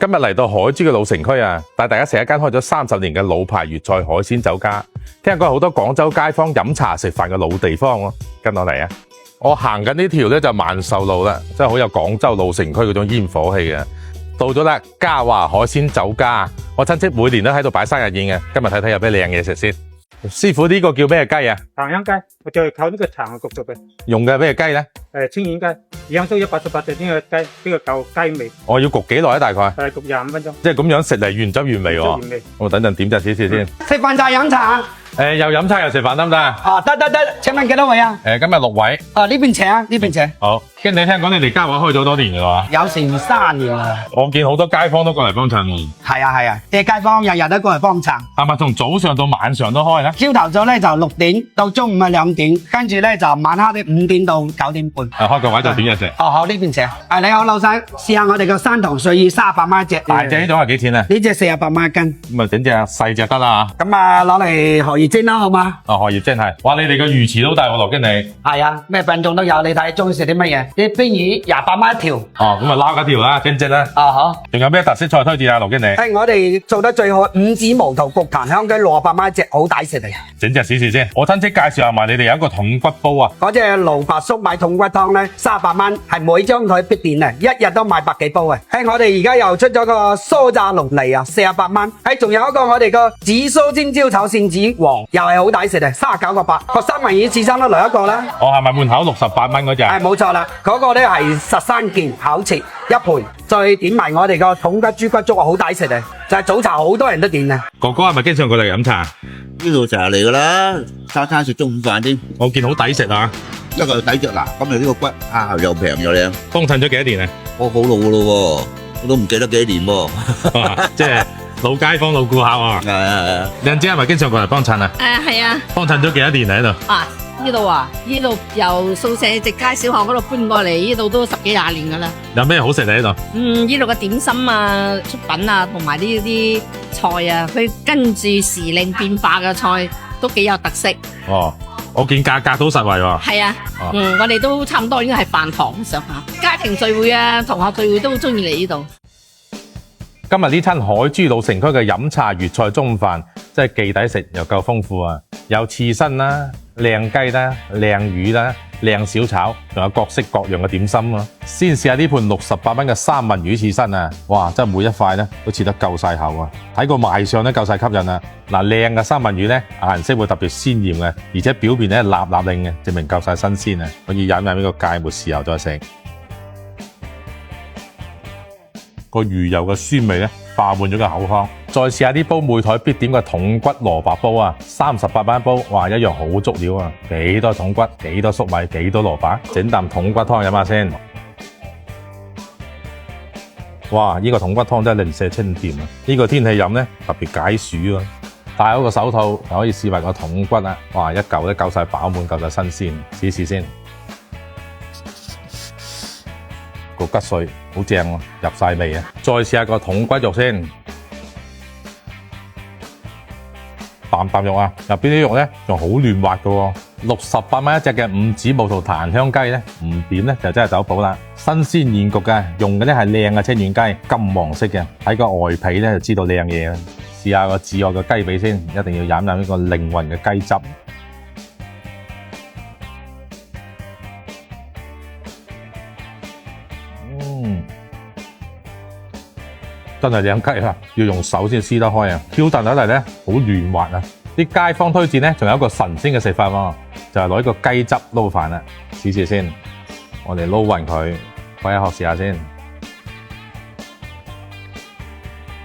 今日嚟到海珠嘅老城區啊，帶大家食一間開咗30年嘅老牌粵菜海鮮酒家。聽講好多廣州街坊飲茶食飯嘅老地方喎，跟我嚟啊！我行緊呢條咧就萬壽路啦，真係好有廣州老城區嗰種煙火氣嘅。到咗啦，嘉華海鮮酒家，我親戚每年都喺度擺生日宴嘅。今日睇睇有咩靚嘢食先。師傅，呢個叫咩雞啊？糖香雞，我就係靠呢個糖焗熟嘅。用嘅咩雞咧？清遠雞，養咗188隻呢個雞，呢個舊雞味。我要焗幾耐啊？大概？焗25分鐘。即係咁樣食嚟原汁原味喎。原味。我等陣點隻試試先。食飯就係飲茶。又飲茶又食飯得唔得啊？得，請問幾多位啊？今日6位。呢邊請啊，呢邊請。好，經理聽講你哋嘉華開咗好多年㗎嘛？有成3年啦。我見好多街坊都過嚟幫襯喎。係啊，啲街坊日日都過嚟幫襯。係咪從早上到晚上都開咧？朝頭早咧就6點到中午係2點，跟住咧就晚黑啲5點到9點半。開個位就點嘢食？好，呢邊請。你好老細，試下我哋個山塘水魚38蚊一隻。大隻呢種係幾錢啊？呢隻48蚊一斤。咁啊整隻細隻得啦嚇。咁啊攞嚟荷葉蒸啦，好嘛？荷葉蒸係。哇！你哋個魚池都大喎，羅經理。係啊，咩品種都有，你睇中意食啲乜嘢？啲冰魚28蚊一條。咁啊撈一條啦，蒸啦。好。仲有咩特色菜推薦啊，羅經理？我哋做得最好五指毛肚焗檀香雞68蚊一隻，好抵食嚟。整隻試試先。我親戚介紹下埋你哋有一個筒骨煲啊。嗰隻蘿蔔粟米筒骨湯咧38蚊，係每張台必點嘅，一日都賣100幾煲嘅。我哋而家又出咗個酥炸龍脷啊，48蚊。仲有一個我哋個紫蘇尖椒炒扇子黃，又係好抵食嘅，39個8。個三文魚刺身都來一個啦。係咪門口68蚊嗰隻？係冇錯啦，嗰個咧係13件烤切一盤，再點埋我哋個筒骨豬骨粥啊，好抵食嘅，就係早茶好多人都點嘅。哥哥係咪經常過嚟飲茶？呢度成日嚟噶啦，餐食中午飯添。我見好抵食啊！一個抵着嗱，今日呢個骨啊又平又靚。幫襯咗幾多年啊？我好老噶咯，我都唔記得幾年喎。即係老街坊老顧客喎。係。靚姐係咪經常過嚟幫襯啊？係啊。幫襯咗幾多年喺度？呢度啊，呢度由宿舍直街小學嗰度搬過嚟，呢度都10幾20年噶啦。有咩好食喺度？呢度嘅點心啊、出品啊，同埋呢啲菜啊，佢跟住時令變化嘅菜都幾有特色。我見價格都實惠喎。係啊，我哋都差唔多應該係飯堂上下，家庭聚會啊、同學聚會都好中意嚟呢度。今日呢餐海珠老城區嘅飲茶粵菜中午飯，真係既抵食又夠豐富啊！有刺身啦、靚雞啦、靚魚啦、靚小炒，仲有各式各樣嘅點心啊！先試下呢盤68蚊嘅三文魚刺身啊！哇，真係每一塊咧都切得夠晒口啊！睇個賣相咧夠晒吸引啊！嗱，靚嘅三文魚咧顏色會特別鮮豔嘅，而且表面咧立立令嘅，證明夠晒新鮮啊！可以飲呢個芥末豉油再食。個魚油嘅酸味咧，化滿咗個口腔。再試下啲煲每台必點嘅筒骨蘿蔔煲啊，38蚊一煲，哇，一樣好足料啊！幾多筒骨，幾多粟米，幾多蘿蔔，整啖筒骨湯飲下先。哇！呢個筒骨湯真係零舍清甜啊！呢個天氣飲咧特別解暑啊！戴好個手套就可以試埋個筒骨啊！哇，一嚿都夠晒飽滿，夠晒新鮮，試試先。個骨髓好正喎，入晒味啊！再試下個筒骨肉先，啖肉啊，入邊啲肉咧仲好嫩滑噶喎。68蚊一隻嘅五指毛肚檀香雞咧，唔點咧就真係走寶啦。新鮮現焗嘅，用嘅咧係靚嘅清遠雞，金黃色嘅，睇個外皮咧就知道靚嘢啦。試下個至愛嘅雞髀先，一定要飲呢個靈魂嘅雞汁。真係靚雞啊！要用手先撕得開啊！Q 彈起嚟咧，好嫩滑啊！啲街坊推薦咧，仲有一個神仙嘅食法喎，就係攞呢個雞汁撈飯啦。試試先，我哋撈勻佢，開一殼試下先。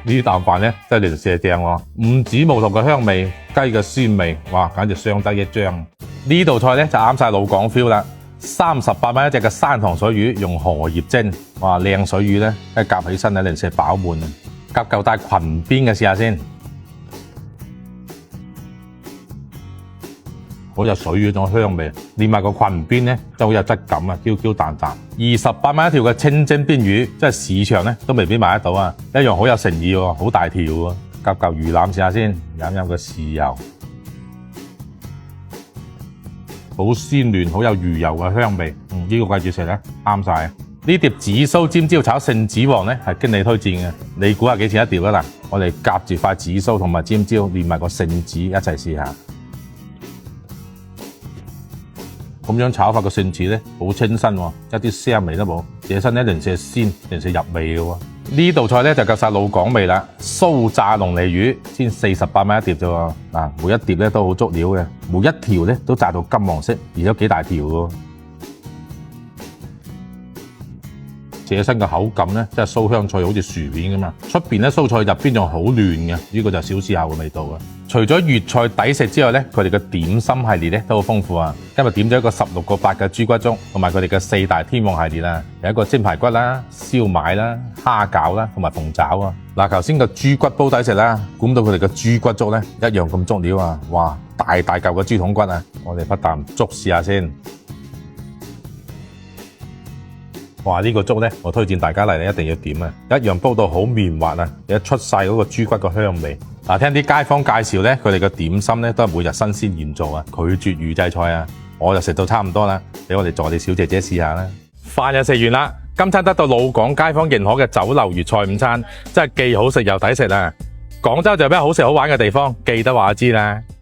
呢啖飯咧真係零舍正喎，五指毛肚嘅香味，雞嘅酸味，哇，簡直相得益彰。呢道菜咧就啱晒老港 feel 啦。38蚊一隻嘅山塘水魚，用荷葉蒸，哇，靚水魚咧，一夾起身咧，零舍飽滿啊！夾嚿帶裙邊嘅試下先，好有水魚嗰種香味，連埋個裙邊咧，就好有質感啊，Q Q 彈彈。28蚊一條嘅清蒸邊魚，即係市場咧都未必買得到啊，一樣好有誠意喎，好大條喎。夾嚿魚腩試下先，飲飲個豉油。好鮮嫩，好有魚油嘅香味。呢個季節食咧啱晒。呢碟紫蘇尖椒炒聖子王呢係經理推薦嘅，你估下幾錢一碟啊？嗱，我哋夾住塊紫蘇同埋尖椒，連埋個聖子一齊試下。咁樣炒法個聖子呢，好清新喎，一啲腥味都冇，野身呢零舍鮮，零舍入味嘅喎。呢道菜呢就夠晒老港味啦，酥炸龍脷魚先48蚊一碟啫喎。嗱，每一碟呢都好足料嘅，每一條呢都炸到金黃色，而且都幾大條嘅。野身嘅口感呢，真係酥香脆，好似薯片咁啊！出邊呢蔬菜入邊仲好嫩嘅，呢個就小試下嘅味道啊！除咗粵菜抵食之外呢，佢哋嘅點心系列呢都好豐富啊！今日點咗一個16個8嘅豬骨粥，同埋佢哋嘅4大天王系列啊，有一個煎排骨啦、燒賣啦、蝦餃啦，同埋鳳爪啊！嗱，頭先個豬骨煲抵食啦，估唔到佢哋嘅豬骨粥呢一樣咁足料啊！哇，大嚿嘅豬筒骨啊！我哋不啖粥試下先。哇！呢個粥呢，我推薦大家嚟一定要點啊！一樣煲到好綿滑啊，一出晒嗰個豬骨個香味。嗱，聽啲街坊介紹呢，佢哋嘅點心呢都係每日新鮮現做啊，拒絕預製菜啊。我就食到差唔多啦，俾我哋助理小姐姐試下啦。飯又食完啦，今餐得到老港街坊認可嘅酒樓粵菜午餐，真係既好食又抵食啊！廣州就有咩好食好玩嘅地方，記得話我知啦〜